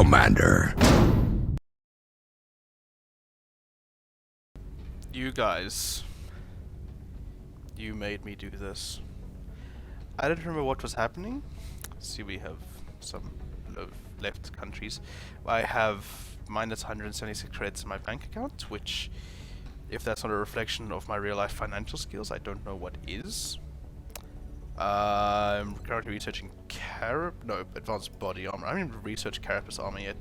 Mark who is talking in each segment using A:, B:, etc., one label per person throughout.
A: Commander.
B: You guys, you made me do this. I don't remember what was happening. See, we have some left countries. I have minus 176 credits in my bank account, which, if that's not a reflection of my real-life financial skills, I don't know what is. I'm currently researching advanced body armor. I haven't even researched Carapace armor yet.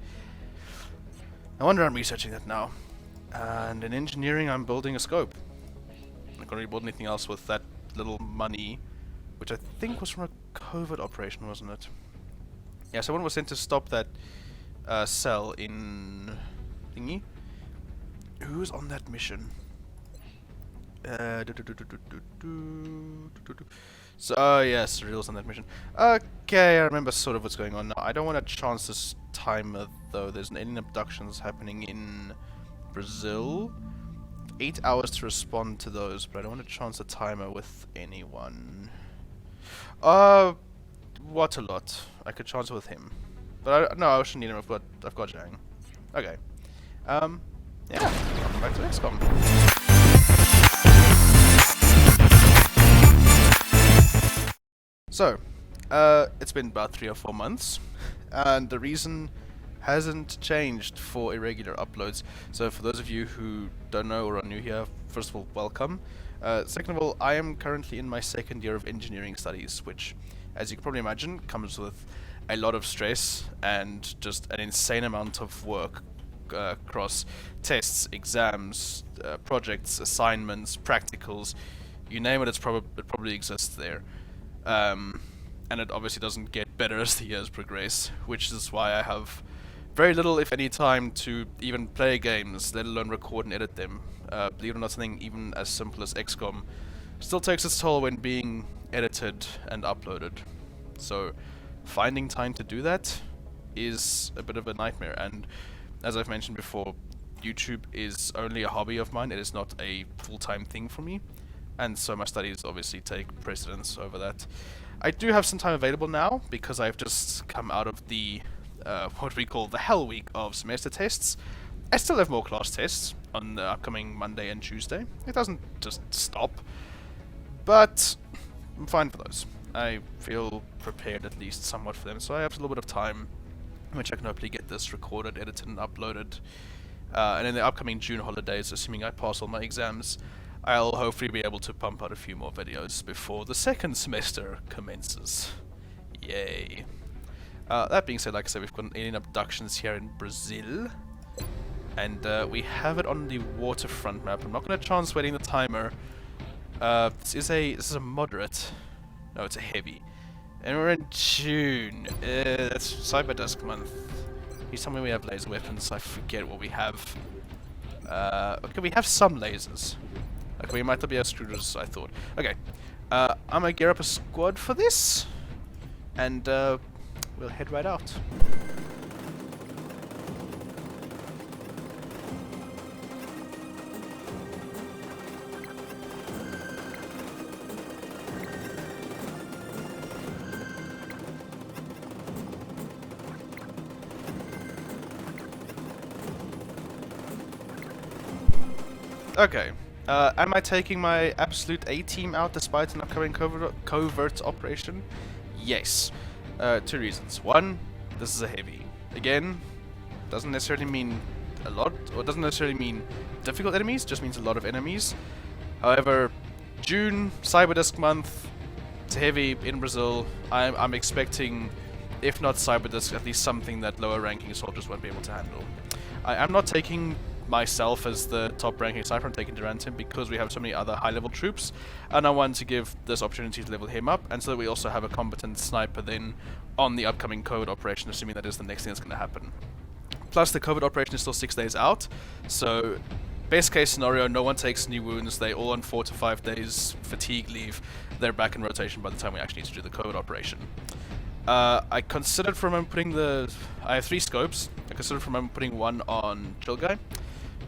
B: No wonder I'm researching that now. And in engineering, I'm building a scope. I can't really build anything else with that little money, which I think was from a covert operation, wasn't it? Yeah, someone was sent to stop that cell in thingy. Who's on that mission? So, yes, Real's on that mission. Okay, I remember sort of what's going on now. I don't want to chance this timer, though. There's alien abductions happening in Brazil. 8 hours to respond to those, but I don't want to chance the timer with anyone. What a lot. I could chance it with him. But no, I shouldn't need him. I've got Zhang. Okay. Yeah. Welcome back to XCOM. So, it's been about 3 or 4 months, and the reason hasn't changed for irregular uploads. So for those of you who don't know or are new here, first of all, welcome. Second of all, I am currently in my second year of engineering studies, which, as you can probably imagine, comes with a lot of stress and just an insane amount of work across tests, exams, projects, assignments, practicals, you name it, it probably exists there. And it obviously doesn't get better as the years progress, which is why I have very little, if any, time to even play games, let alone record and edit them. Believe it or not, something even as simple as XCOM still takes its toll when being edited and uploaded. So finding time to do that is a bit of a nightmare, and as I've mentioned before, YouTube is only a hobby of mine. It is not a full-time thing for me, and so my studies obviously take precedence over that. I do have some time available now because I've just come out of the what we call the hell week of semester tests. I still have more class tests on the upcoming Monday and Tuesday. It doesn't just stop, but I'm fine for those. I feel prepared at least somewhat for them, so I have a little bit of time in which I can hopefully get this recorded, edited, and uploaded. And in the upcoming June holidays, assuming I pass all my exams, I'll hopefully be able to pump out a few more videos before the second semester commences. Yay. That being said, like I said, we've got alien abductions here in Brazil, and we have it on the waterfront map. I'm not going to chance waiting the timer. This is a moderate. No, it's a heavy. And we're in June. That's Cyber Dusk month. Please tell me we have laser weapons. I forget what we have. Okay, we have some lasers. Okay, we might not be as screwed as I thought. Okay, I'm gonna gear up a squad for this, and we'll head right out. Okay. Am I taking my absolute A-team out despite an upcoming covert operation? Yes. 2 reasons. One, this is a heavy. Again, doesn't necessarily mean a lot, or doesn't necessarily mean difficult enemies, just means a lot of enemies. However, June, Cyber Disk month, it's a heavy in Brazil. I'm expecting, if not Cyber Disk, at least something that lower ranking soldiers won't be able to handle. I'm not taking myself as the top ranking sniper. I'm taking Durantin because we have so many other high level troops, and I want to give this opportunity to level him up, and so that we also have a competent sniper then on the upcoming covert operation, assuming that is the next thing that's going to happen. Plus the covert operation is still 6 days out, so best case scenario, no one takes any wounds, they all on 4 to 5 days fatigue leave, they're back in rotation by the time we actually need to do the covert operation. I considered for a moment putting I have 3 scopes. I considered for a moment putting one on Chill Guy.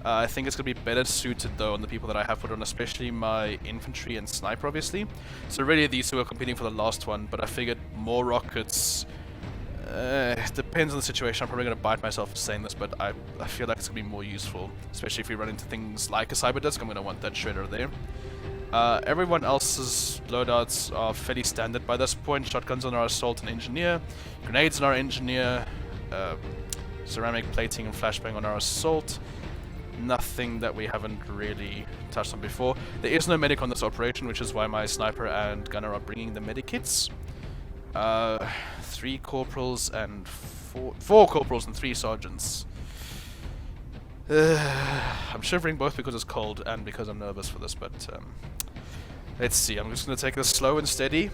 B: I think it's going to be better suited though on the people that I have put on, especially my infantry and sniper obviously. So really these two are competing for the last one, but I figured more rockets It depends on the situation. I'm probably going to bite myself for saying this, but I feel like it's going to be more useful, especially if we run into things like a cyber disc. I'm going to want that shredder there. Everyone else's loadouts are fairly standard by this point. Shotguns on our assault and engineer, grenades on our engineer, ceramic plating and flashbang on our assault. Nothing that we haven't really touched on before. There is no medic on this operation, which is why my sniper and gunner are bringing the medikits. 3 corporals and 4 corporals and 3 sergeants. I'm shivering both because it's cold and because I'm nervous for this, but let's see. I'm just going to take this slow and steady.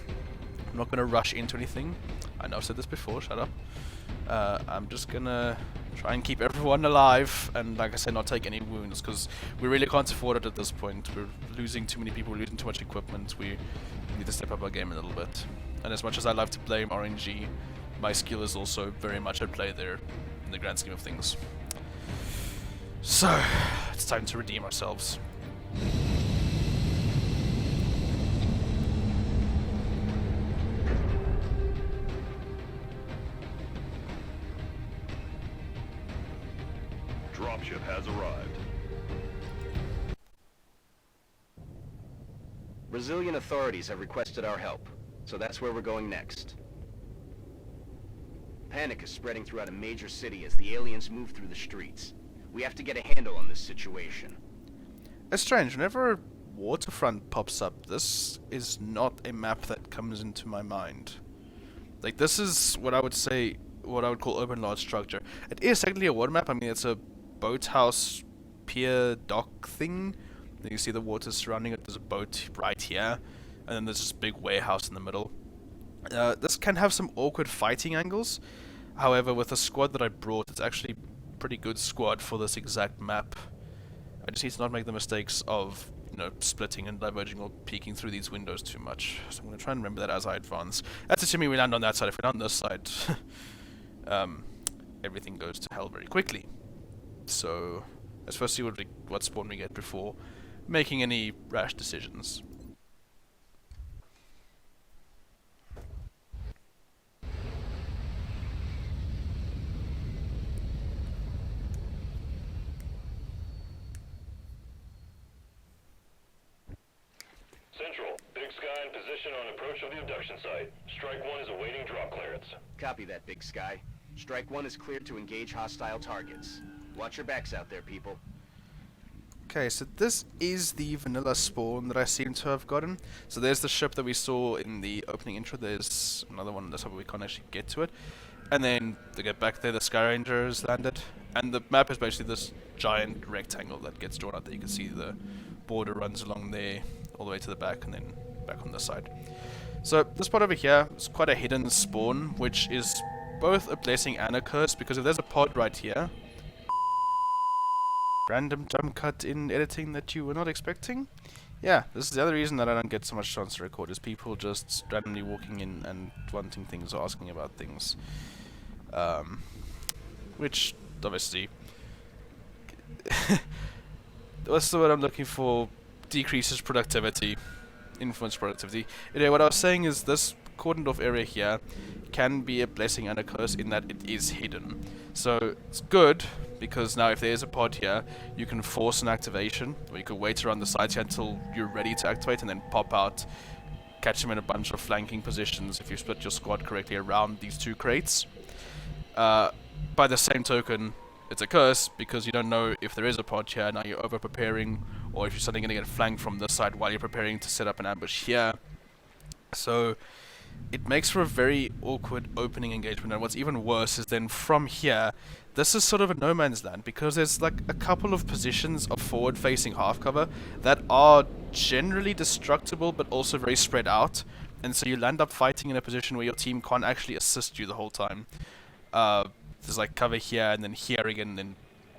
B: I'm not going to rush into anything. I know I've said this before, shut up. I'm just going to try and keep everyone alive and, like I said, not take any wounds, because we really can't afford it at this point. We're losing too many people, we're losing too much equipment. We need to step up our game a little bit. And as much as I love to blame RNG, my skill is also very much at play there in the grand scheme of things. So, it's time to redeem ourselves.
A: Dropship has arrived.
C: Brazilian authorities have requested our help, so that's where we're going next. Panic is spreading throughout a major city as the aliens move through the streets. We have to get a handle on this situation.
B: It's strange, whenever waterfront pops up, this is not a map that comes into my mind. Like, this is what I would say, what I would call open large structure. It is technically a water map. I mean, it's a boathouse, pier, dock thing. Then you see the water surrounding it. There's a boat right here, and then there's this big warehouse in the middle. This can have some awkward fighting angles. However, with the squad that I brought, it's actually a pretty good squad for this exact map. I just need to not make the mistakes of, you know, splitting and diverging or peeking through these windows too much. So I'm going to try and remember that as I advance. That's assuming we land on that side. If we land on this side, everything goes to hell very quickly. So let's first see what spawn we get before making any rash decisions.
A: Central, Big Sky in position on approach of the abduction site. Strike 1 is awaiting drop clearance.
C: Copy that, Big Sky. Strike 1 is cleared to engage hostile targets. Watch your backs out there, people.
B: Okay, so this is the vanilla spawn that I seem to have gotten. So there's the ship that we saw in the opening intro. There's another one on the top, but we can't actually get to it. And then to get back there, the Sky Rangers landed. And the map is basically this giant rectangle that gets drawn out there. You can see the border runs along there, all the way to the back, and then back on this side. So this part over here is quite a hidden spawn, which is both a blessing and a curse, because if there's a pod right here, random jump cut in editing that you were not expecting. Yeah, this is the other reason that I don't get so much chance to record, is people just randomly walking in and wanting things or asking about things. Which, obviously, what's the word I'm looking for? Decreases productivity, influence productivity. Anyway, what I was saying is this cordoned off area here can be a blessing and a curse in that it is hidden. So it's good, because now if there's a pod here, you can force an activation, or you can wait around the sides here until you're ready to activate and then pop out, catch them in a bunch of flanking positions if you split your squad correctly around these 2 crates. By the same token, it's a curse, because you don't know if there is a pod here, now you're over preparing, or if you're suddenly going to get flanked from this side while you're preparing to set up an ambush here. So it makes for a very awkward opening engagement, and what's even worse is then from here, this is sort of a no man's land, because there's like a couple of positions of forward facing half cover that are generally destructible but also very spread out, and so you land up fighting in a position where your team can't actually assist you the whole time. There's like cover here and then here again, and then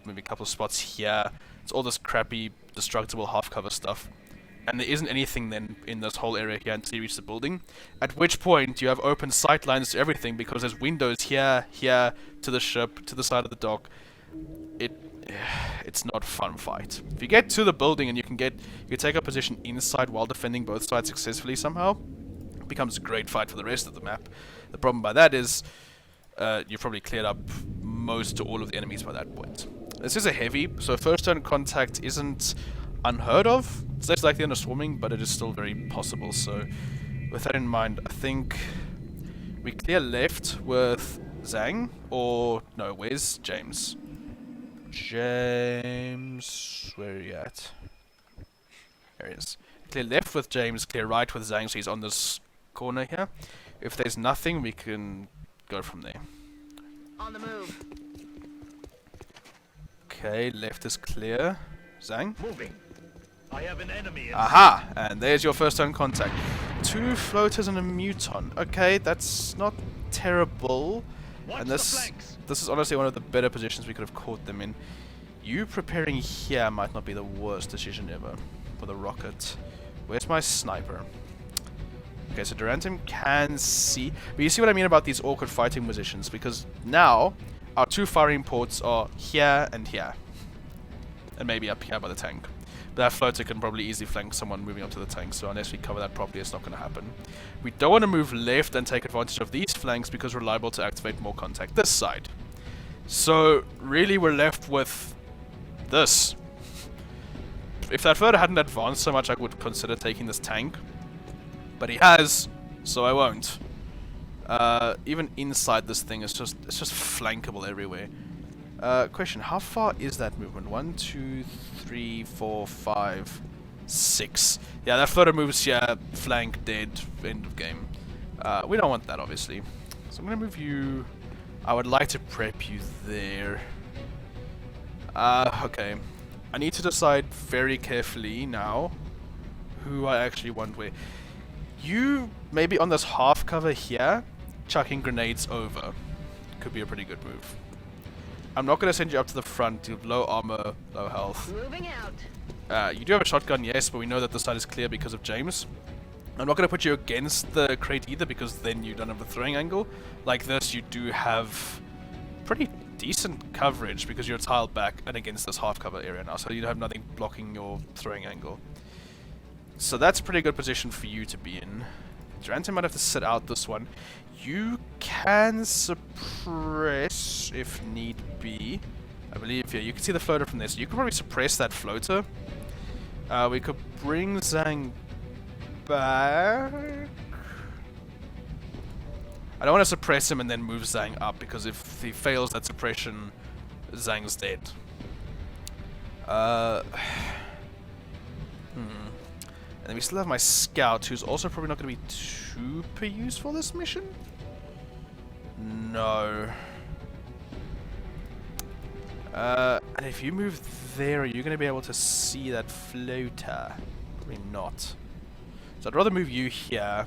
B: maybe a couple of spots here. It's all this crappy destructible half cover stuff. And there isn't anything then in this whole area here until you reach the building. At which point you have open sight lines to everything, because there's windows here, here, to the ship, to the side of the dock. It's not a fun fight. If you get to the building and you can take a position inside while defending both sides successfully somehow, it becomes a great fight for the rest of the map. The problem by that is you've probably cleared up most to all of the enemies by that point. This is a heavy, so first turn contact isn't unheard of. It's less likely than a swarming, but it is still very possible. So with that in mind, I think we clear left with Zhang, or no, where's James? James, where are you at? There he is. Clear left with James, clear right with Zhang, so he's on this corner here. If there's nothing, we can go from there.
D: On the move.
B: Okay, left is clear. Zhang?
E: Moving. I have an enemy in
B: Aha! And there's your first turn contact. 2 floaters and a muton. Okay, that's not terrible.
E: Watch
B: And
E: the
B: this
E: flanks.
B: is honestly one of the better positions we could have caught them in. You preparing here might not be the worst decision ever for the rocket. Where's my sniper? Okay, so Durantum can see. But you see what I mean about these awkward fighting positions, because now our 2 firing ports are here and here. And maybe up here by the tank. But that floater can probably easily flank someone moving up to the tank, so unless we cover that properly, it's not going to happen. We don't want to move left and take advantage of these flanks because we're liable to activate more contact this side. So really we're left with this. If that floater hadn't advanced so much, I would consider taking this tank. But he has, so I won't. Even inside this thing, it's just flankable everywhere. Question, how far is that movement? 1, 2, 3, 4, 5, 6. Yeah, that floater moves here, flank, dead, end of game. We don't want that, obviously. So I'm going to move you... I would like to prep you there. Okay. I need to decide very carefully now who I actually want where. You, maybe on this half cover here, chucking grenades over. Could be a pretty good move. I'm not going to send you up to the front. You have low armor, low health.
D: Moving out.
B: You do have a shotgun, yes, but we know that the side is clear because of James. I'm not going to put you against the crate either, because then you don't have the throwing angle. Like this, you do have pretty decent coverage because you're tiled back and against this half cover area now, so you have nothing blocking your throwing angle. So that's a pretty good position for you to be in. Durantum might have to sit out this one. You can suppress if need be. I believe, yeah, you can see the floater from there, so you could probably suppress that floater. We could bring Zhang back. I don't want to suppress him and then move Zhang up, because if he fails that suppression, Zhang's dead. And then we still have my scout, who's also probably not going to be super useful this mission. No. And if you move there, are you going to be able to see that floater? Probably not. So I'd rather move you here.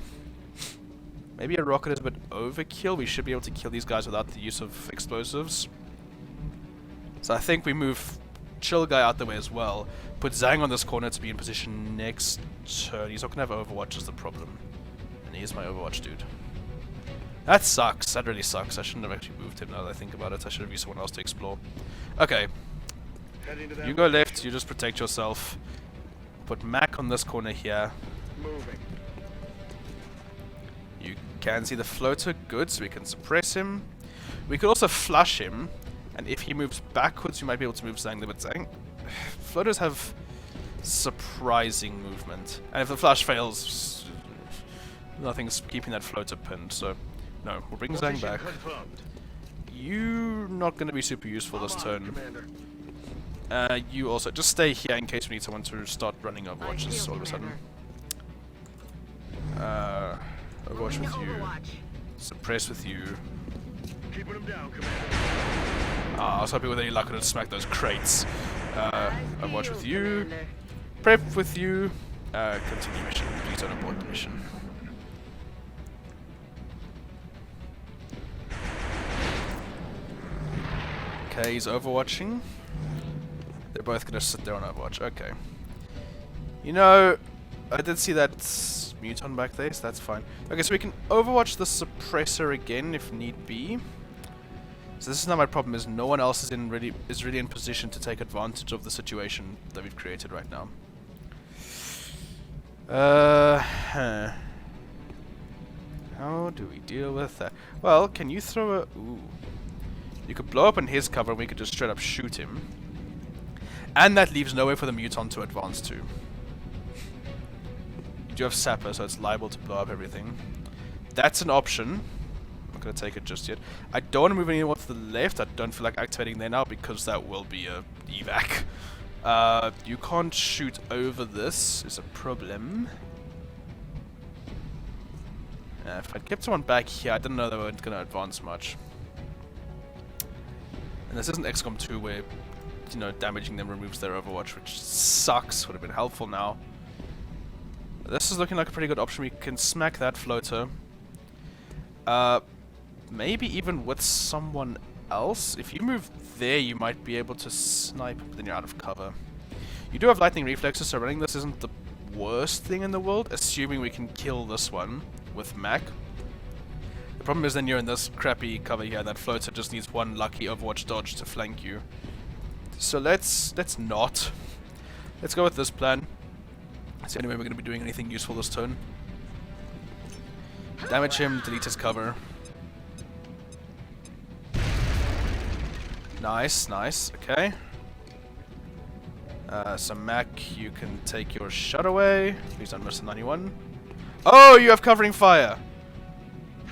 B: Maybe a rocket is a bit overkill. We should be able to kill these guys without the use of explosives. So I think we move Chill Guy out the way as well. Put Zhang on this corner to be in position next turn. He's not going to have Overwatch is the problem. And he is my Overwatch dude. That sucks. That really sucks. I shouldn't have actually moved him now that I think about it. I should have used someone else to explore. Okay. You go left. You just protect yourself. Put Mac on this corner here.
E: Moving.
B: You can see the floater. Good, so we can suppress him. We could also flush him. And if he moves backwards, you might be able to move Zhang there. But Zhang... Floaters have surprising movement. And if the flash fails, nothing's keeping that floater pinned. So, no, we'll bring Zhang back. You're not going to be super useful this turn. You also... Just stay here in case we need someone to start running Overwatches all of a sudden. Overwatch with you. Suppress with you.
E: Keeping him down, Commander.
B: I was hoping with any luck I would smack those crates. Overwatch with you. Prep with you. Continue mission. Please don't abort the mission. Okay, he's overwatching. They're both gonna sit there on Overwatch. Okay. You know, I did see that muton back there, so that's fine. Okay, so we can overwatch the suppressor again if need be. So this is not my problem, is no one else is really in position to take advantage of the situation that we've created right now. How do we deal with that? Well, can you throw a... Ooh. You could blow up in his cover and we could just straight up shoot him. And that leaves no way for the muton to advance to. You do have sapper, so it's liable to blow up everything. That's an option. I'm not going to take it just yet. I don't want to move anyone to the left. I don't feel like activating there now because that will be a evac. You can't shoot over this is a problem. If I kept someone back here, I didn't know they weren't going to advance much. And this isn't XCOM 2 where, you know, damaging them removes their overwatch, which sucks. Would have been helpful now. This is looking like a pretty good option. We can smack that floater. Maybe even with someone else. If you move there, you might be able to snipe, but then you're out of cover. You do have lightning reflexes, so running this isn't the worst thing in the world, assuming we can kill this one with Mac. The problem is then you're in this crappy cover here, and that floater just needs one lucky Overwatch dodge to flank you. So let's not. Let's go with this plan. That's the only way we're going to be doing anything useful this turn. Damage him, delete his cover. Nice, nice, okay. So Mac, you can take your shot away. Please don't miss the 91. Oh, you have covering fire!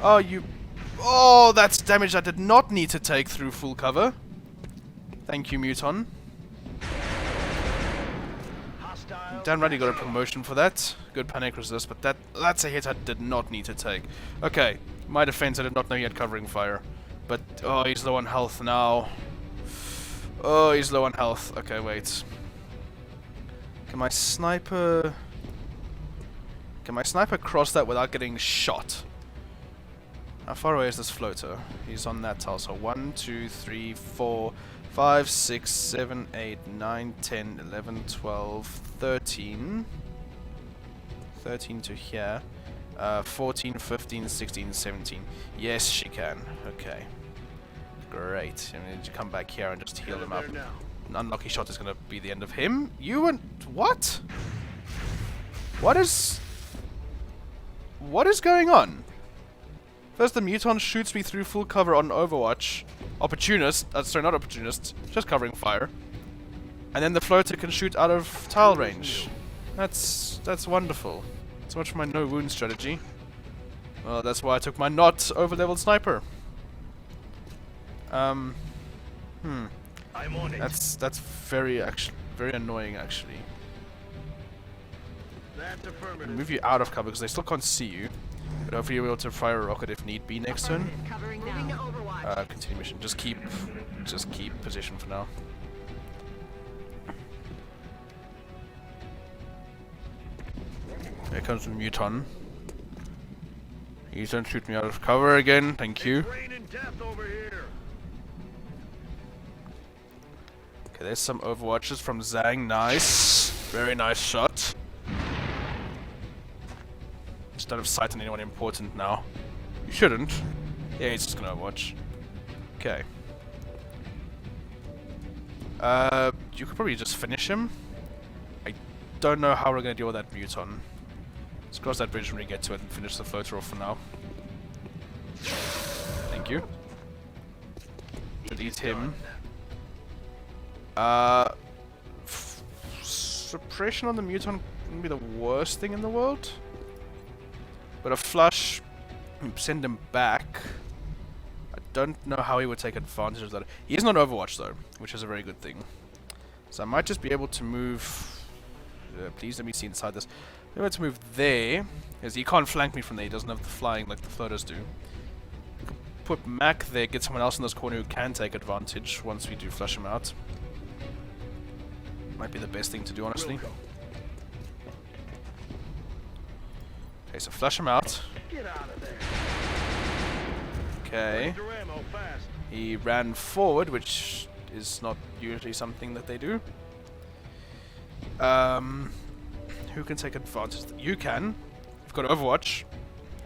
B: Oh, you... Oh, that's damage I did not need to take through full cover. Thank you, Muton. Damn right, you got a promotion for that. Good panic resist, but that's a hit I did not need to take. Okay, my defense, I did not know he had covering fire. But, oh, he's low on health now. Oh, he's low on health. Okay, wait. Can my sniper cross that without getting shot? How far away is this floater? He's on that tile, so 1, 2, 3, 4, 5, 6, 7, 8, 9, 10, 11, 12, 13. 13 to here. 14, 15, 16, 17. Yes, she can. Okay. Great. I need to come back here and just heal him up. An unlucky shot is going to be the end of him. You and... What? What is going on? First the muton shoots me through full cover on Overwatch. Opportunist. Sorry, not opportunist. Just covering fire. And then the floater can shoot out of tile range. That's wonderful. So much for my no wound strategy. Well, that's why I took my not over-leveled sniper.
E: I'm on it.
B: That's very annoying actually.
E: That's affirmative.
B: Move you out of cover because they still can't see you. But hopefully you'll be able to fire a rocket if need be next turn.
D: Covering now.
B: Continue mission. Just keep position for now. Here comes the muton. Please don't shoot me out of cover again. Thank you.
E: Raining death over here.
B: Okay, there's some overwatches from Zhang. Nice. Very nice shot. Just don't have sight on anyone important now. You shouldn't. Yeah, he's just gonna overwatch. Okay. You could probably just finish him. I don't know how we're gonna deal with that muton. Let's cross that bridge when we get to it and finish the floater off for now. Thank you. Delete him. Suppression on the muton wouldn't be the worst thing in the world. But a flush, send him back. I don't know how he would take advantage of that. He is not Overwatch though, which is a very good thing. So I might just be able to move... please let me see inside this. I'm able to move there, because he can't flank me from there. He doesn't have the flying like the floaters do. Put Mac there, get someone else in this corner who can take advantage once we do flush him out. Might be the best thing to do, honestly. Okay, so flush him out.
E: Get out of there.
B: Okay.
E: Your ammo fast.
B: He ran forward, which is not usually something that they do. Who can take advantage? You can. You've got Overwatch.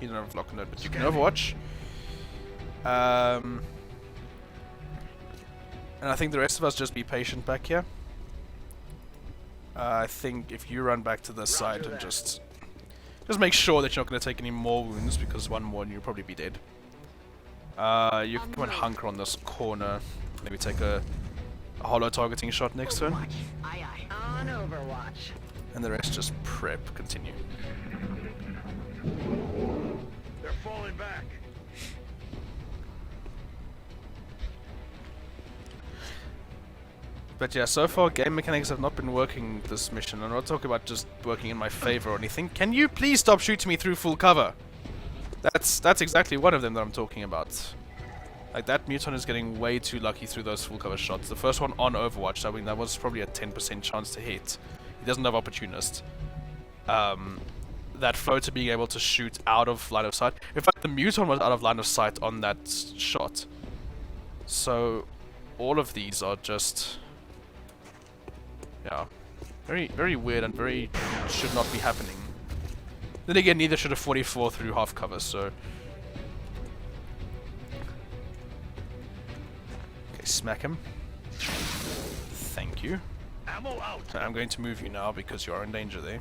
B: You don't have lock and load, but you can Overwatch. And I think the rest of us just be patient back here. I think if you run back to this side and just Just make sure that you're not going to take any more wounds, because one more and you'll probably be dead. You can come and hunker on this corner. Maybe take a hollow targeting shot next turn.
D: Overwatch. Aye, aye. On Overwatch.
B: And the rest just prep, continue.
E: They're falling back.
B: But yeah, so far game mechanics have not been working this mission. I'm not talking about just working in my favor or anything. Can you please stop shooting me through full cover? That's exactly one of them that I'm talking about. Like, that muton is getting way too lucky through those full cover shots. The first one on Overwatch, I mean, that was probably a 10% chance to hit. He doesn't have Opportunist. That floater being able to shoot out of line of sight. In fact, the muton was out of line of sight on that shot. So, all of these are just... yeah, very, very weird and very should not be happening. Then again, neither should a 44 through half cover, so... okay, smack him. Thank you.
E: Ammo out.
B: So I'm going to move you now because you are in danger there.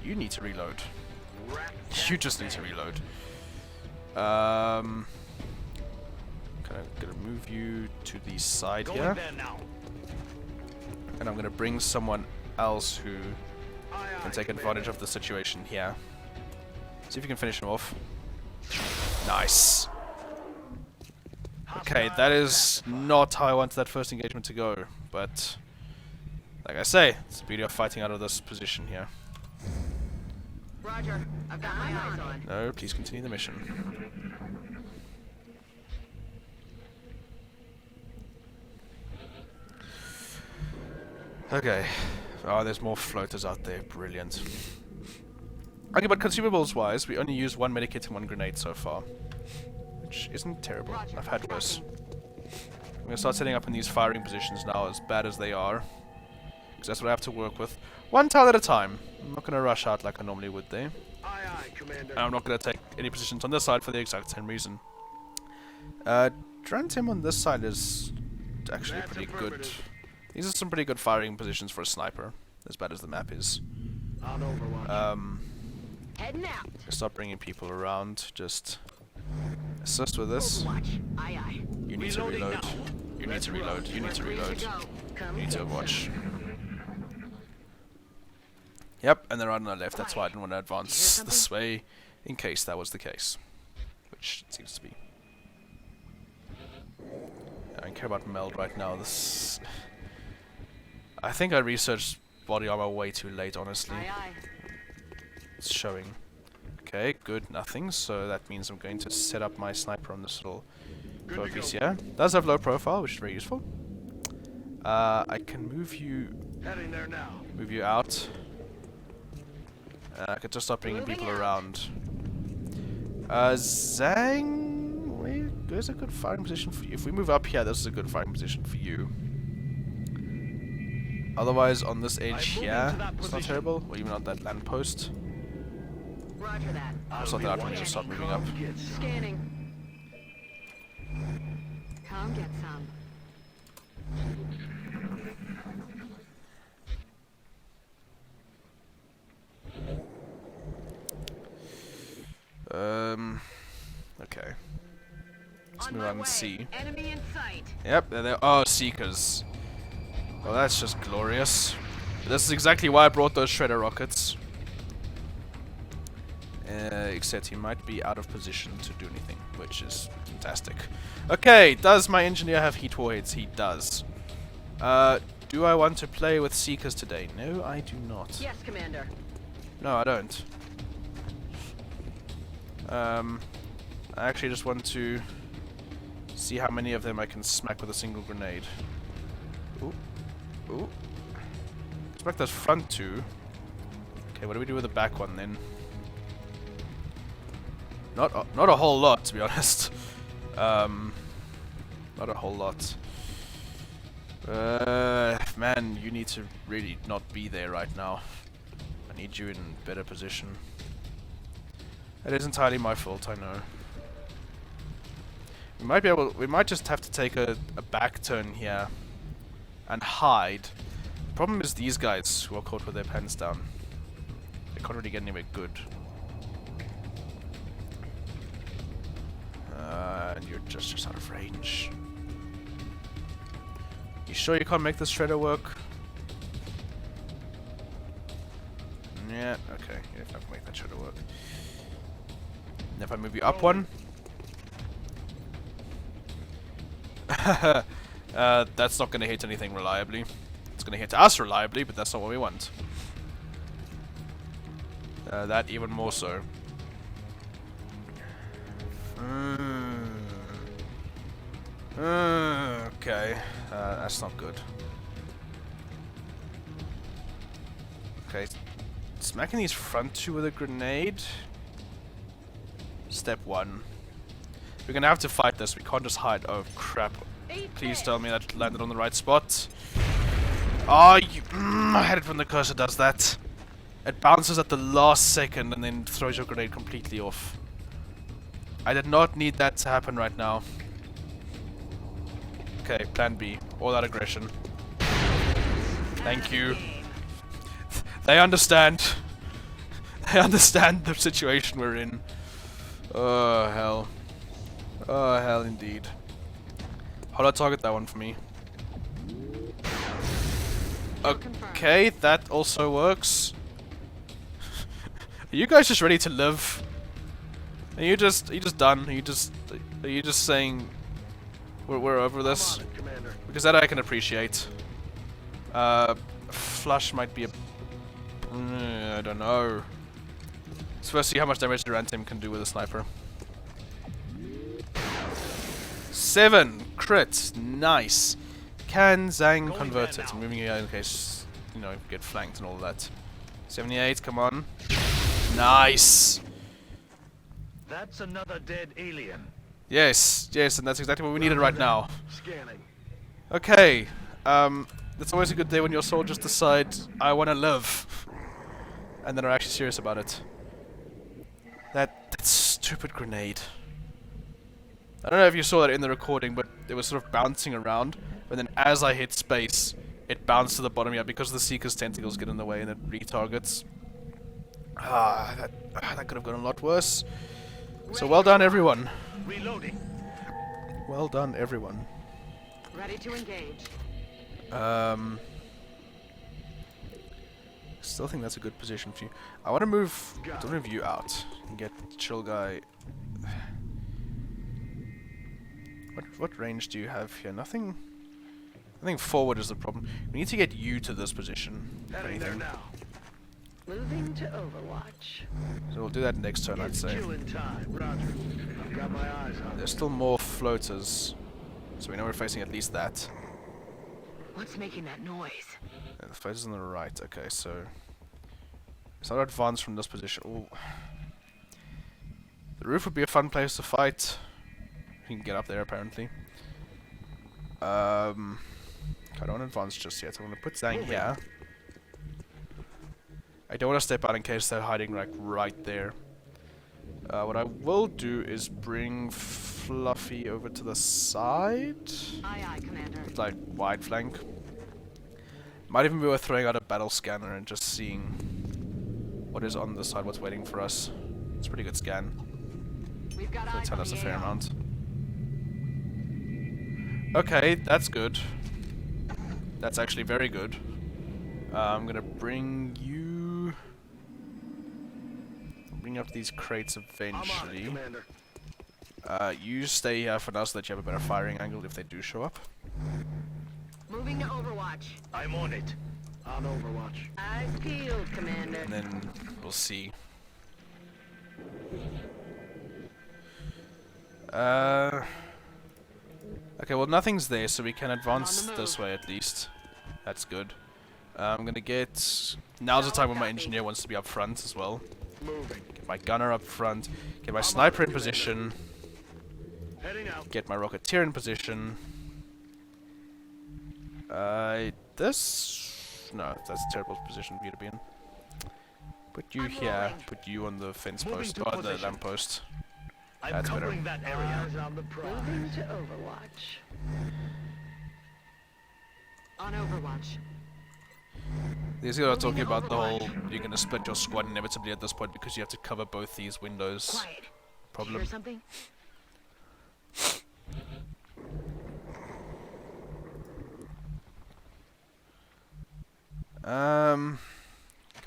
B: You need to reload. You just need to reload. Gonna move you to the side here. And I'm gonna bring someone else who can take advantage of the situation here. See if you can finish him off. Nice. Okay, that is not how I wanted that first engagement to go, but like I say, it's the beauty of fighting out of this position here.
D: Roger. I've got my eyes on.
B: No, please continue the mission. Okay. Oh, there's more floaters out there. Brilliant. Okay, but consumables-wise, we only used one medikit and one grenade so far. Which isn't terrible.
D: Roger.
B: I've had worse. I'm gonna start setting up in these firing positions now, as bad as they are. Because that's what I have to work with. One tile at a time. I'm not gonna rush out like I normally would there.
E: Aye, aye, Commander.
B: And I'm not gonna take any positions on this side for the exact same reason. Drantim on this side is actually
E: That's
B: pretty good.
E: affirmative.
B: These are some pretty good firing positions for a sniper, as bad as the map is.
E: On Overwatch.
D: Heading out.
B: Stop bringing people around, just assist with this.
D: Overwatch. Aye, aye.
B: You need to
E: Reloading
B: reload.
E: now.
B: You need to reload. You need to
D: Ready
B: reload.
D: to go. Come
B: You need to
D: get
B: watch.
D: some.
B: Yep, and they're right on the left, that's why I didn't want to
D: Did you hear
B: advance this
D: something?
B: way, in case that was the case. Which it seems to be. I don't care about meld right now, this... I think I researched body armor way too late, honestly.
D: Aye, aye.
B: It's showing. Okay, good, nothing, so that means I'm going to set up my sniper on this little
E: Good to
B: piece
E: go.
B: here. Does have low profile, which is very useful. I can move you
E: Heading there now.
B: out. I could just start bringing
D: Moving
B: people
D: out.
B: around. Zhang, where's a good firing position for you? If we move up here, this is a good firing position for you. Otherwise, on this edge
E: I'm moving
B: here,
E: to that
B: it's not
E: position.
B: terrible. Or even on that lamppost.
D: Roger that.
B: I'll sort that out when you start moving up.
E: Get some.
D: Scanning. Come get some.
B: Okay. Let's
D: On
B: move
D: my
B: on and
D: way.
B: see.
D: Enemy in sight.
B: Yep, there they are. Oh, Seekers. Well, that's just glorious. This is exactly why I brought those Shredder rockets. Except he might be out of position to do anything, which is fantastic. Okay, does my engineer have heat warheads? He does. Do I want to play with Seekers today? No, I do not.
D: Yes, Commander.
B: No, I don't. I actually just want to see how many of them I can smack with a single grenade. Ooh. Ooh. Smack those front two. Okay, what do we do with the back one then? Not a whole lot, to be honest. Not a whole lot. Man, you need to really not be there right now. I need you in better position. It is entirely my fault, I know. We might just have to take a back turn here and hide. problem is these guys who are caught with their pants down. They can't really get anywhere good. And you're just out of range. You sure you can't make this shredder work? Yeah, okay. You're not gonna make that shredder work. And if I move you up one... that's not gonna hit anything reliably. It's gonna hit us reliably, but that's not what we want. That even more so. Okay, that's not good. Okay, smacking these front two with a grenade. Step one. We're gonna have to fight this. We can't just hide. Oh crap! Please tell me that landed on the right spot. Oh, you! I had it when the cursor does that. It bounces at the last second and then throws your grenade completely off. I did not need that to happen right now. Okay, plan B. All out aggression. Thank you. They understand. They understand the situation we're in. Oh, hell. Oh, hell indeed. Hold on, target that one for me. Okay, that also works. Are you guys just ready to live? Are you just done? Are you just saying we're over this?
E: I'm on it, Commander.
B: Because that I can appreciate. Flush might be a... I don't know. Let's first see how much damage the Rantim can do with a sniper. 7 crits, nice. Can Zhang convert it? Moving you in case, you know, get flanked and all that. 78, come on. Nice.
E: That's another dead alien.
B: Yes, yes, and that's exactly what we needed right now.
E: Scanning.
B: Okay, it's always a good day when your soldiers decide, I want to live. And then are actually serious about it. That stupid grenade. I don't know if you saw that in the recording, but it was sort of bouncing around. And then as I hit space, it bounced to the bottom, yeah, because the Seeker's tentacles get in the way and it retargets. That could have gone a lot worse. So well done, everyone.
E: Reloading.
B: Well done, everyone.
D: Ready to engage.
B: Still think that's a good position for you. I want to move you out and get Chill Guy. What range do you have here? Nothing. I think forward is the problem. We need to get you to this position. If
E: Heading there
B: anything.
E: now.
D: Moving to Overwatch.
B: So we'll do that next turn, I'd say.
E: Killing time. Roger. I've got my eyes on it.
B: There's still more floaters, so we know we're facing at least that.
D: What's making that noise?
B: The floaters on the right. Okay, so it's not advanced from this position. Ooh. The roof would be a fun place to fight. You can get up there apparently. I don't want to advance just yet. I want to put Zhang here. I don't want to step out in case they're hiding like right there. What I will do is bring Fluffy over to the side.
D: Aye, aye, Commander.
B: With like wide flank. Might even be worth throwing out a battle scanner and just seeing what is on the side, what's waiting for us. It's a pretty good scan.
D: We've got
B: It'll
D: eyes
B: tell
D: on
B: us a
D: the
B: fair
D: AO.
B: amount. Okay, that's good. That's actually very good. I'm gonna bring you... bring up these crates
E: I'm on it,
B: eventually.
E: Commander.
B: You stay here for now so that you have a better firing angle if they do show up.
D: Moving to Overwatch.
E: I'm on it. On Overwatch.
D: Eyes peeled, Commander.
B: And then we'll see. Okay, well nothing's there, so we can advance this way at least. That's good. I'm gonna get... Now's the time when my engineer wants to be up front as well.
E: Moving.
B: Get my gunner up front. Get my sniper in position.
E: Heading out.
B: Get my rocketeer in position. This... No, that's a terrible position for you to be in. Put you here. Put you on the fence post, or the lamp post.
E: I'm
B: That's better.
E: covering that area. Eyes on the prize.
D: Moving to Overwatch. On Overwatch.
B: These guys are talking about the whole you're gonna split your squad inevitably at this point because you have to cover both these windows
D: Quiet.
B: problem.
D: Hear something?
B: Can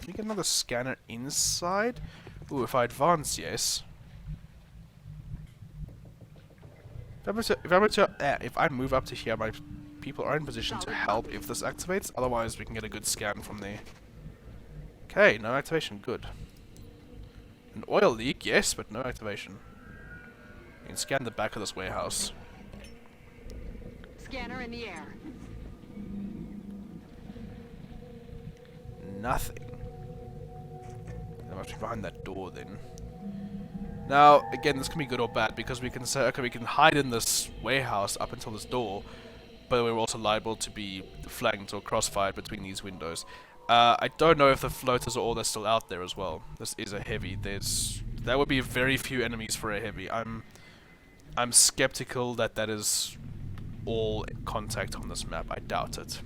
B: we get another scanner inside? Ooh, if I advance, yes. If I move up to here, my people are in position to help if this activates. Otherwise, we can get a good scan from there. Okay, no activation. Good. An oil leak, yes, but no activation. You can scan the back of this warehouse.
D: Scanner in the air.
B: Nothing. I must be behind that door then. Now, again, this can be good or bad because we can say, okay, we can hide in this warehouse up until this door, but we're also liable to be flanked or crossfired between these windows. I don't know if the floaters are all that's still out there as well. This is a heavy. There would be very few enemies for a heavy. I'm skeptical that that is all contact on this map. I doubt it.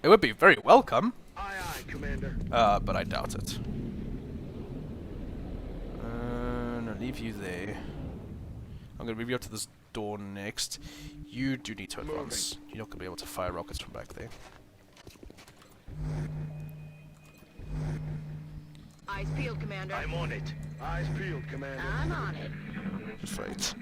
B: It would be very welcome.
E: Aye, aye, Commander.
B: But I doubt it. I'll leave you there. I'm gonna move you up to this door next. You do need to advance. You're not gonna be able to fire rockets from back there.
D: Eyes peeled, Commander.
E: I'm on it. Eyes peeled, Commander.
D: I'm on it.
B: Just wait.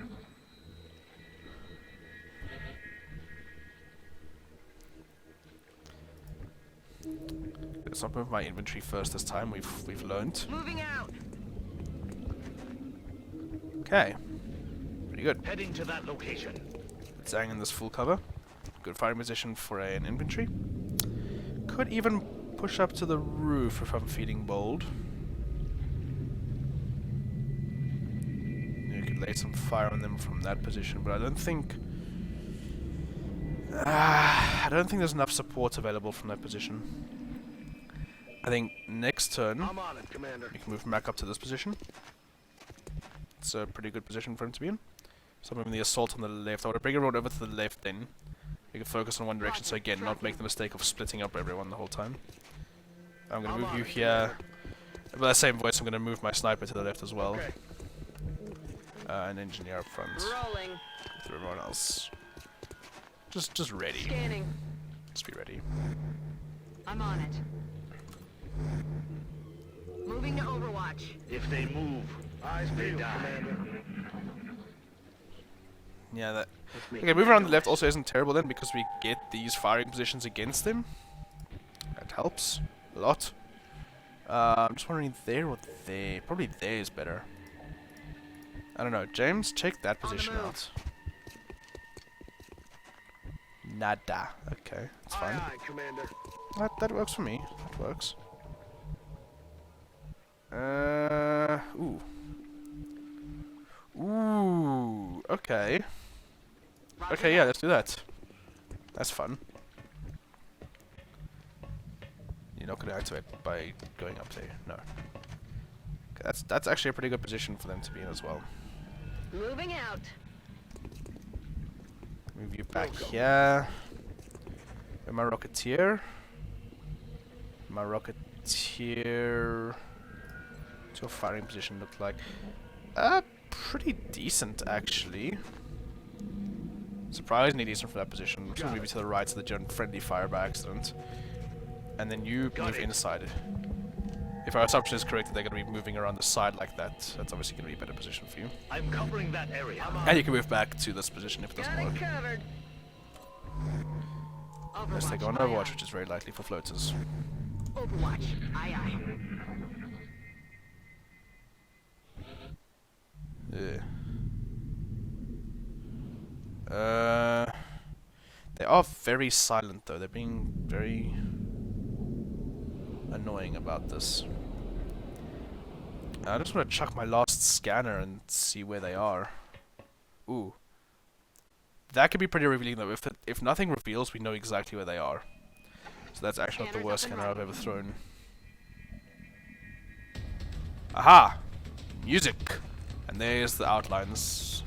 B: Let's not move my inventory first this time. We've learned.
D: Moving out.
B: Okay. Pretty good.
E: Heading to that location.
B: Zang in this full cover. Good firing position for an infantry. Could even push up to the roof if I'm feeling bold. You could lay some fire on them from that position, but I don't think there's enough support available from that position. I think next turn
E: I'm on it, Commander.
B: we can move back up to this position. It's a pretty good position for him to be in. So I'm moving the assault on the left. I want to bring everyone over to the left then. We can focus on one direction, so again, not make the mistake of splitting up everyone the whole time. I'm going to move you here. With that same voice, I'm going to move my sniper to the left as well.
E: Okay.
B: And engineer up front.
D: Rolling.
B: For everyone else. Just ready.
D: Scanning.
B: Just be ready.
D: I'm on it. Moving to Overwatch.
E: If they move, eyes peeled, Commander.
B: Yeah, that... Okay, moving around the left also isn't terrible then, because we get these firing positions against them. That helps a lot. I'm just wondering there or there. Probably there is better. I don't know. James, check that position out. Nada. Okay, that's fine.
E: Aye, aye, Commander.
B: That works for me. That works. Ooh. Ooh, okay. Okay, yeah, let's do that. That's fun. You're not gonna activate by going up there, no. Okay, that's actually a pretty good position for them to be in as well.
D: Moving out.
B: Move you back here. And my Rocketeer. My Rocketeer. What's your firing position look like? Pretty decent actually. Surprisingly decent for that position. I'm just gonna move you to the right so that you're friendly fire by accident. And then you move inside. If our assumption is correct that they're gonna be moving around the side like that, that's obviously gonna be a better position for you.
E: I'm covering that area.
B: And you can move back to this position if it doesn't
D: Got
B: work.
D: it covered.
B: Unless they go on Overwatch, which is very likely for floaters.
D: Overwatch. Aye, aye.
B: They are very silent though. They're being very annoying about this. I just want to chuck my last scanner and see where they are. Ooh. That could be pretty revealing though. If nothing reveals, we know exactly where they are. So that's actually not the worst scanner I've ever thrown. Aha! Music! And there's the outlines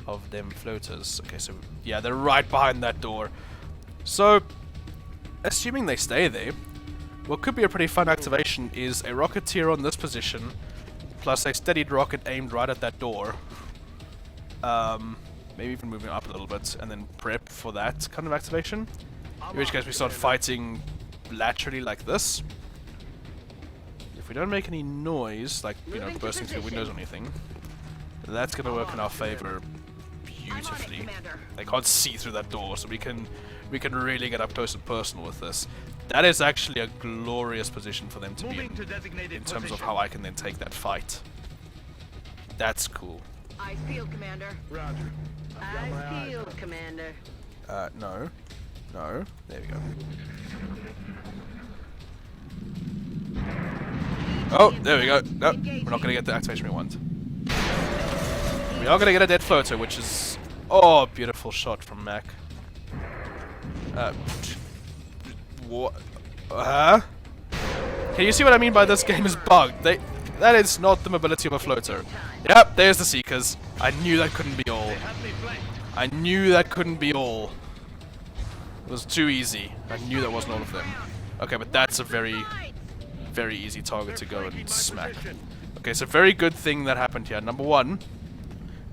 B: of them floaters. Okay, so yeah, they're right behind that door. So assuming they stay there, what could be a pretty fun activation is a Rocketeer on this position, plus a steadied rocket aimed right at that door. Maybe even moving up a little bit, and then prep for that kind of activation. In which case we start fighting laterally like this. If we don't make any noise, like, you know, bursting through windows or anything, that's gonna work in our favor beautifully. They can't see through that door, so we can really get up close and personal with this. That is actually a glorious position for them to be in terms of how I can then take that fight. That's cool.
D: Eyes peeled, Commander.
E: Roger.
D: Eyes peeled, Commander.
B: No. No. There we go. Oh, there we go. No, we're not going to get the activation we want. We are going to get a dead floater, which is... Oh, beautiful shot from Mac. What? Can you see what I mean by this game is bugged? That is not the mobility of a floater. Yep, there's the Seekers. I knew that couldn't be all. I knew that couldn't be all. It was too easy. I knew that wasn't all of them. Okay, but that's a very easy target to go and smack. Okay, so very good thing that happened here. Number one,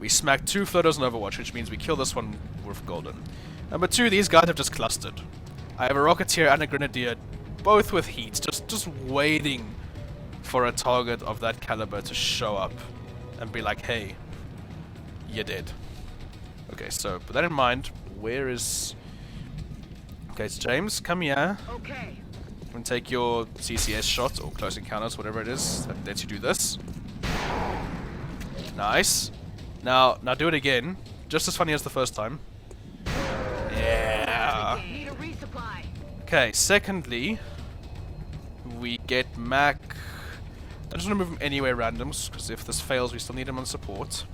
B: we smacked 2 floaters in Overwatch, which means we kill this one with golden. Number 2, these guys have just clustered. I have a Rocketeer and a Grenadier, both with heat, just waiting for a target of that caliber to show up and be like, hey, you're dead. Okay, so with that in mind, where is... Okay, so James, come here.
D: Okay.
B: And take your CCS shot, or close encounters, whatever it is, that lets you do this. Nice. Now do it again. Just as funny as the first time. Yeah.
D: Need a resupply.
B: Okay, secondly, we get Mac... I just want to move him anywhere randoms, because if this fails, we still need him on support.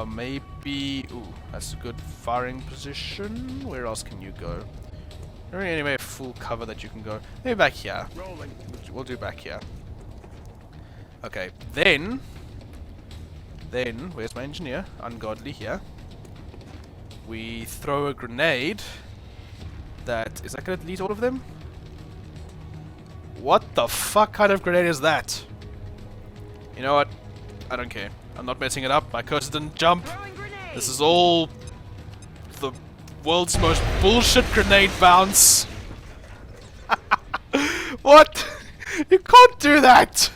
B: Maybe... Ooh, that's a good firing position. Where else can you go? There ain't anywhere full cover that you can go. Maybe back here.
E: Rolling.
B: We'll do back here. Okay, then, where's my engineer? Ungodly here. We throw a grenade. Is that gonna delete all of them? What the fuck kind of grenade is that? You know what? I don't care. I'm not messing it up. My cursor didn't jump.
D: Throwing grenade.
B: This is all the world's most bullshit grenade bounce. What? You can't do that!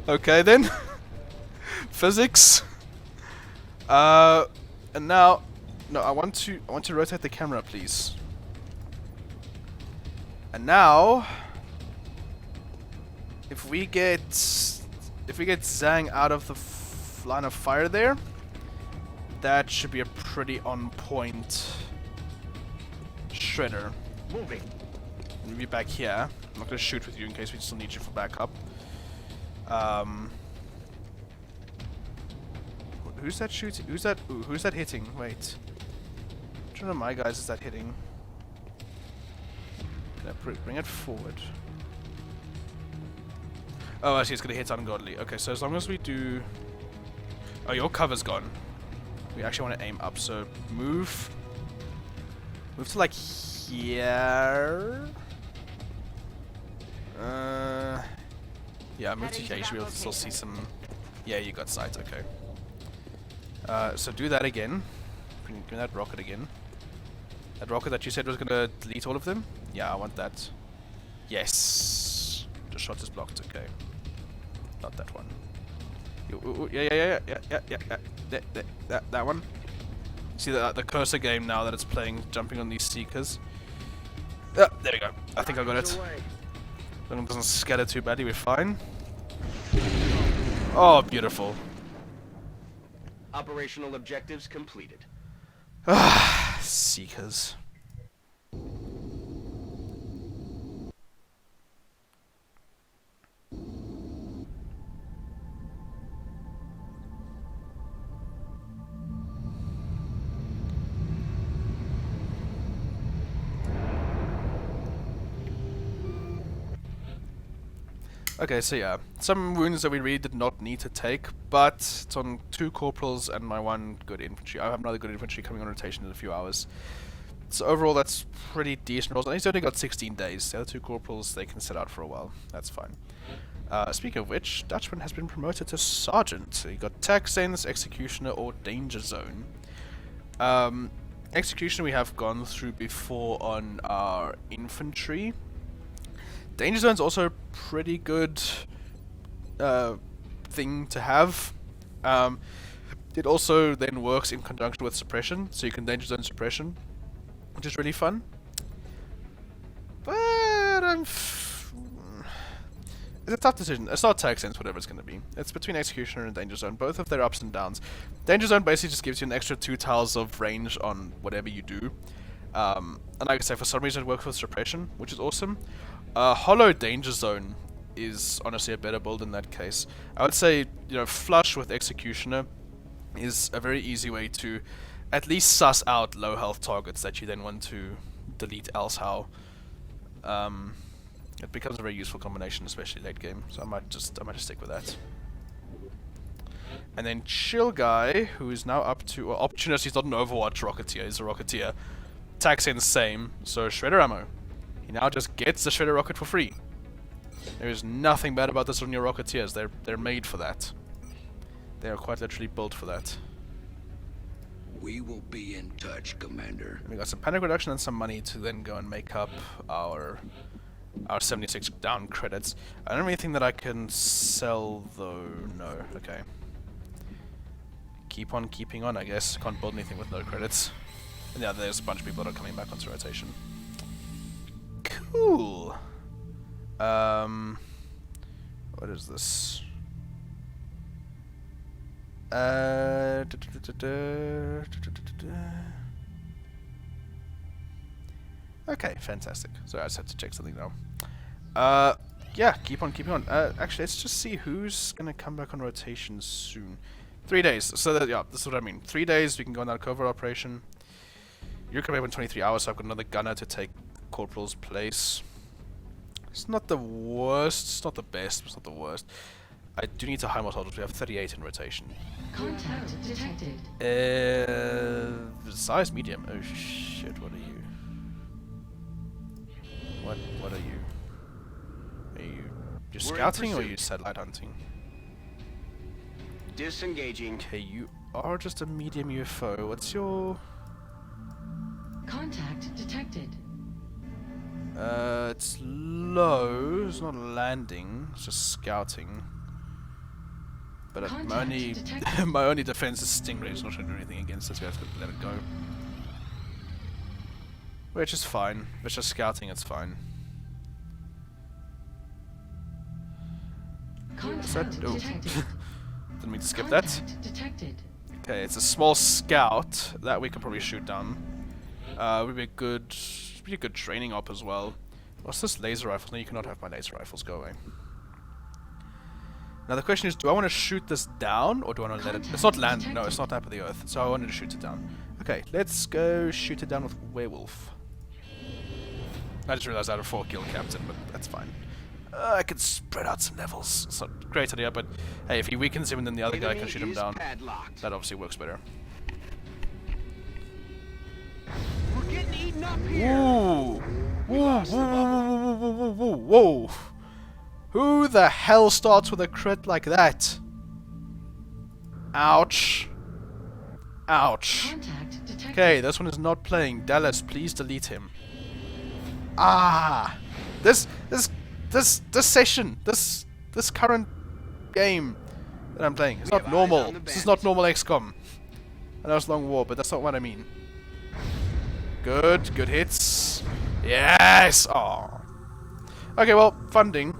B: Okay then. Physics. And now, no, I want to rotate the camera, please. And now, if we get Zhang out of the line of fire there, that should be a pretty on point shredder.
E: Moving.
B: We'll be back here. I'm not gonna shoot with you in case we still need you for backup. Who's that shooting? Who's that? Ooh, who's that hitting? Wait. Which one of my guys is that hitting? Can I bring it forward? Oh, actually, it's gonna hit ungodly. Okay, so as long as we do... Oh, your cover's gone. We actually want to aim up, so move to like here. Yeah, move to here. You should be able to still see some. Yeah, you got sight. Okay. So do that again. Bring that rocket again. That rocket that you said was gonna delete all of them. Yeah, I want that. Yes. The shot is blocked. Okay. Not that one. Yeah. That one. See the cursor game now that it's playing, jumping on these seekers. There we go. I think I got it. As long as it doesn't scatter too badly, we're fine. Oh, beautiful.
C: Operational objectives completed.
B: Ah, seekers. Okay, so yeah, some wounds that we really did not need to take, but it's on 2 corporals and my 1 good infantry. I have another good infantry coming on rotation in a few hours. So overall, that's pretty decent rolls. And he's only got 16 days. The other 2 corporals, they can sit out for a while. That's fine. Speaking of which, Dutchman has been promoted to Sergeant. So he got Tax Sense, Executioner, or Danger Zone. Executioner we have gone through before on our infantry. Danger Zone's also a pretty good thing to have. It also then works in conjunction with Suppression, so you can Danger Zone Suppression, which is really fun. But it's a tough decision. It's not Tax Sense, whatever it's going to be. It's between Executioner and Danger Zone. Both have their ups and downs. Danger Zone basically just gives you an extra 2 tiles of range on whatever you do. And like I say, for some reason it works with Suppression, which is awesome. Hollow Danger Zone is honestly a better build in that case. I would say, you know, Flush with Executioner is a very easy way to at least suss out low health targets that you then want to delete else how. It becomes a very useful combination, especially late game. So I might just stick with that. And then Chill Guy, who is now up to Opportunist. He's not an Overwatch Rocketeer. He's a Rocketeer. Tax in same. So Shredder ammo. He now just gets the Shredder rocket for free. There is nothing bad about this on your Rocketeers. They're made for that. They are quite literally built for that.
F: We will be in touch, Commander.
B: And we got some panic reduction and some money to then go and make up our 76 down credits. I don't really think that I can sell though. No. Okay. Keep on keeping on, I guess. Can't build anything with no credits. And yeah, there's a bunch of people that are coming back onto rotation. Cool. What is this? Okay, fantastic. So I just had to check something now. Yeah, keep on keeping on. Actually, let's just see who's gonna come back on rotation soon. 3 days. So that, yeah, this is what I mean. 3 days, we can go on that covert operation. You're coming up in 23 hours, so I've got another gunner to take Corporal's place. It's not the worst. It's not the best. It's not the worst. I do need to high model. We have 38 in rotation.
G: Contact detected.
B: Size medium. Oh shit! What are you? What are you? Are you scouting or are you satellite hunting?
C: Disengaging.
B: Okay, you are just a medium UFO. What's your?
G: Contact detected.
B: It's low. It's not landing. It's just scouting. But my only my only defense is Stingray. It's not going to do anything against it, so we have to let it go. Which is fine. If it's just scouting, it's fine.
G: Contact detected.
B: Didn't mean to skip that.
G: Contact detected.
B: Okay, it's a small scout that we can probably shoot down. Would be a good, pretty good training op as well. What's this laser rifle? No, you cannot have my laser rifles. Go away. Now the question is, do I want to shoot this down or do I want to let it? It's not land. No, it's not top of the earth. So I wanted to shoot it down. Okay, let's go shoot it down with Werewolf. I just realized I had a 4-kill captain, but that's fine. I could spread out some levels. It's not a great idea, but hey, if he weakens him and then the other guy can shoot him down, that obviously works better.
C: We're getting eaten up here.
B: Ooh! Whoa! Whoa! Who the hell starts with a crit like that? Ouch! Ouch!
G: Contact detected.
B: Okay, this one is not playing. Dallas, please delete him. Ah! This session, this current game that I'm playing, it's not normal. This is not normal XCOM. I know it's Long War, but that's not what I mean. Good hits. Yes! Oh. Okay, well, funding.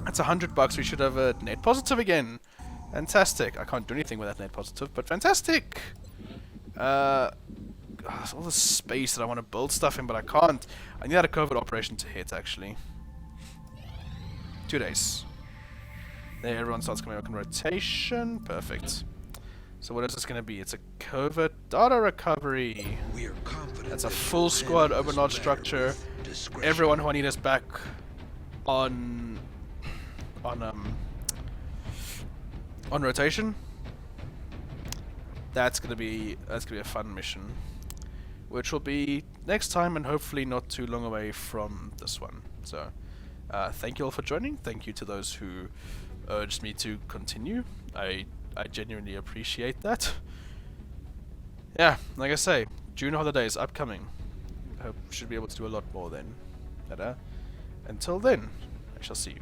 B: That's $100. We should have a net positive again. Fantastic. I can't do anything with that net positive, but fantastic. It's all the space that I want to build stuff in, but I can't. I need a covert operation to hit, actually. 2 days. There, everyone starts coming up in rotation. Perfect. So what is this going to be? It's a covert data recovery.
F: We are confident.
B: That's a full squad overlord structure. Everyone who I need is back on on rotation. That's gonna be a fun mission, which will be next time and hopefully not too long away from this one. So thank you all for joining. Thank you to those who urged me to continue. I genuinely appreciate that. Yeah, like I say, June holidays upcoming. Hope should be able to do a lot more then. Until then, I shall see you.